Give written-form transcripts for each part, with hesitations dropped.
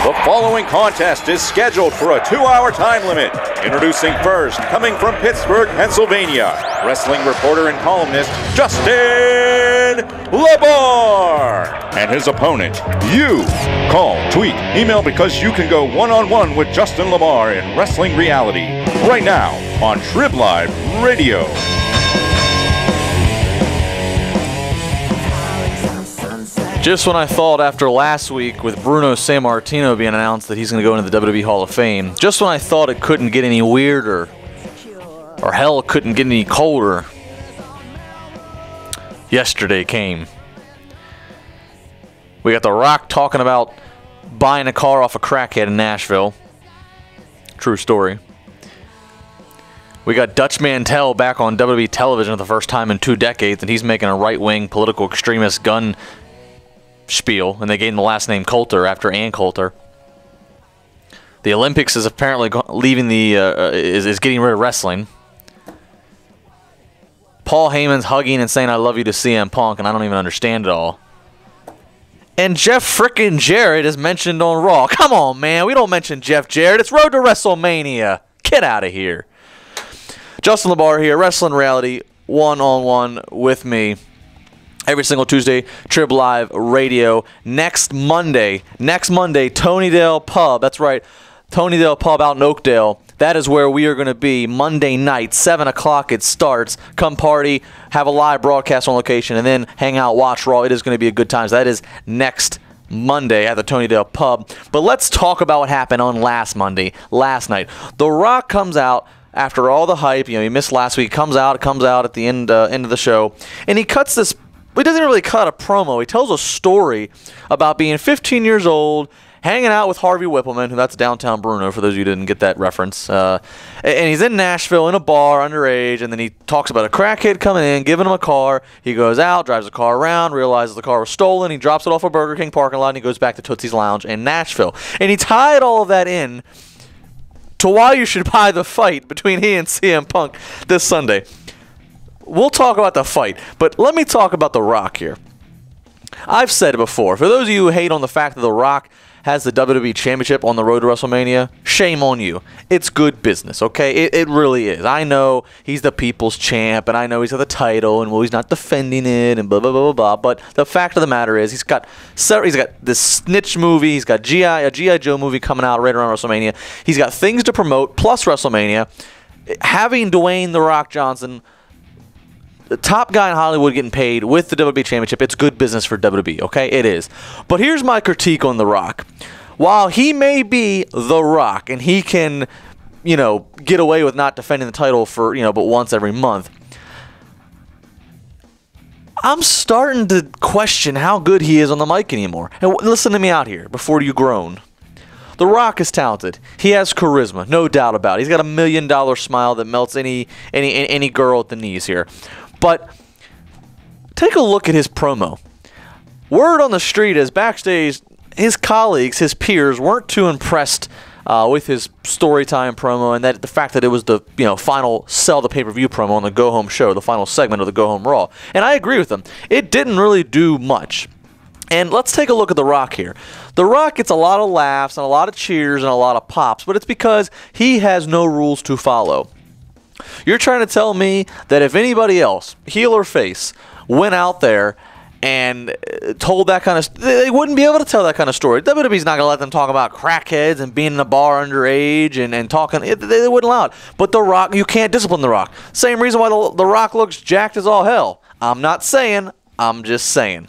The following contest is scheduled for a 2-hour time limit. Introducing first, coming from Pittsburgh, Pennsylvania, wrestling reporter and columnist Justin LaBar. And his opponent, you. Call, tweet, email because you can go one-on-one with Justin LaBar in Wrestling Reality. Right now on Trib Live Radio. Just when I thought after last week with Bruno Sammartino being announced that he's going to go into the WWE Hall of Fame, just when I thought it couldn't get any weirder, or hell, it couldn't get any colder, yesterday came. We got The Rock talking about buying a car off a crackhead in Nashville. True story. We got Dutch Mantel back on WWE television for the first time in 2 decades, and he's making a right-wing political extremist gun spiel, and they gave him the last name Coulter after Ann Coulter. The Olympics is apparently leaving the is getting rid of wrestling. Paul Heyman's hugging and saying "I love you" to CM Punk, and I don't even understand it all. And Jeff frickin' Jarrett is mentioned on Raw. Come on, man, we don't mention Jeff Jarrett. It's Road to WrestleMania. Get out of here. Justin LaBar here, Wrestling Reality, one-on-one with me. Every single Tuesday, Trib Live Radio. Next Monday, Tonydale Pub. That's right, Tonydale Pub out in Oakdale. That is where we are going to be Monday night, 7 o'clock it starts. Come party, have a live broadcast on location, and then hang out, watch Raw. It is going to be a good time. So that is next Monday at the Tonydale Pub. But let's talk about what happened on last night. The Rock comes out after all the hype. You know, he missed last week. Comes out at the end of the show, and he cuts this. He doesn't really cut a promo. He tells a story about being 15 years old, hanging out with Harvey Whippleman, who that's downtown Bruno, for those of you who didn't get that reference. And he's in Nashville in a bar, underage, and then he talks about a crackhead coming in, giving him a car. He goes out, drives the car around, realizes the car was stolen. He drops it off a Burger King parking lot, and he goes back to Tootsie's Lounge in Nashville. And he tied all of that in to why you should buy the fight between he and CM Punk this Sunday. We'll talk about the fight, but let me talk about The Rock here. I've said it before. For those of you who hate on the fact that The Rock has the WWE Championship on the road to WrestleMania, shame on you. It's good business, okay? It really is. I know he's the people's champ, and I know he's got the title, and well, he's not defending it, and blah, blah, blah, blah, blah. But the fact of the matter is he's got this Snitch movie. He's got a G.I. Joe movie coming out right around WrestleMania. He's got things to promote, plus WrestleMania. Having Dwayne The Rock Johnson, the top guy in Hollywood, getting paid with the WWE Championship, it's good business for WWE, okay? It is. But here's my critique on The Rock. While he may be The Rock, and he can, get away with not defending the title for, but once every month, I'm starting to question how good he is on the mic anymore. And listen to me out here before you groan. The Rock is talented. He has charisma, no doubt about it. He's got $1 million smile that melts any girl at the knees here. But take a look at his promo. Word on the street is backstage, his colleagues, his peers, weren't too impressed with his storytime promo, and that the fact that it was the final sell the pay-per-view promo on the Go Home show, the final segment of the Go Home Raw. And I agree with them. It didn't really do much. And let's take a look at The Rock here. The Rock gets a lot of laughs and a lot of cheers and a lot of pops, but it's because he has no rules to follow. You're trying to tell me that if anybody else, heel or face, went out there and told that kind of they wouldn't be able to tell that kind of story. WWE's not going to let them talk about crackheads and being in a bar underage and talking. They wouldn't allow it. But The Rock, you can't discipline The Rock. Same reason why the Rock looks jacked as all hell. I'm not saying. I'm just saying.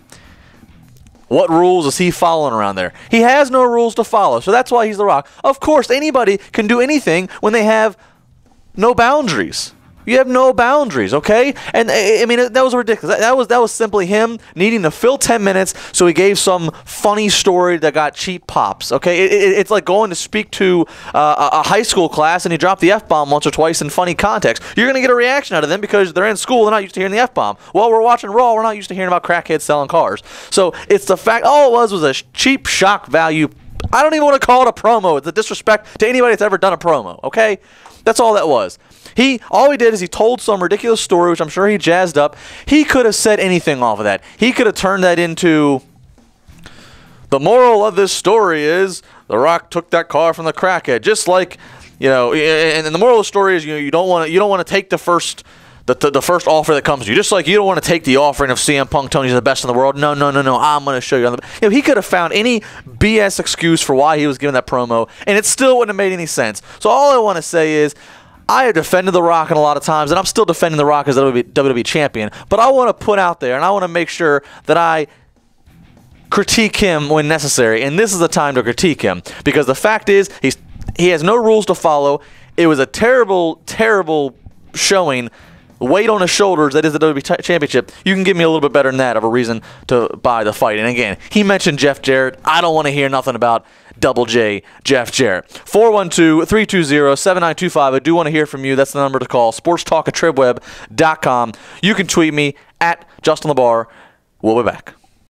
What rules is he following around there? He has no rules to follow, so that's why he's The Rock. Of course, anybody can do anything when they have no boundaries. You have no boundaries, okay? And I mean, that was ridiculous. That was simply him needing to fill 10 minutes, so he gave some funny story that got cheap pops, okay? It's like going to speak to a high school class and you drop the F-bomb once or twice in funny context. You're going to get a reaction out of them because they're in school, they're not used to hearing the F-bomb. Well, we're watching Raw, we're not used to hearing about crackheads selling cars. So it's the fact, all it was a cheap shock value. I don't even want to call it a promo. It's a disrespect to anybody that's ever done a promo, okay? That's all that was. All he did is he told some ridiculous story, which I'm sure he jazzed up. He could have said anything off of that. He could have turned that into The moral of this story is The Rock took that car from the crackhead. Just like, and the moral of the story is you don't want to take the first offer that comes to you. Just like you don't want to take the offering of CM Punk, Tony's the best in the world. No. I'm going to show you. He could have found any BS excuse for why he was giving that promo, and it still wouldn't have made any sense. So all I want to say is, I have defended The Rock a lot of times, and I'm still defending The Rock as WWE champion. But I want to put out there, and I want to make sure that I critique him when necessary. And this is the time to critique him, because the fact is, he has no rules to follow. It was a terrible, terrible showing. Weight on his shoulders, that is the WWE Championship. You can give me a little bit better than that of a reason to buy the fight. And again, he mentioned Jeff Jarrett. I don't want to hear nothing about Double J, Jeff Jarrett. 412-320-7925. I do want to hear from you. That's the number to call. sportstalk@tribweb.com. You can tweet me at Justin LaBar. We'll be back.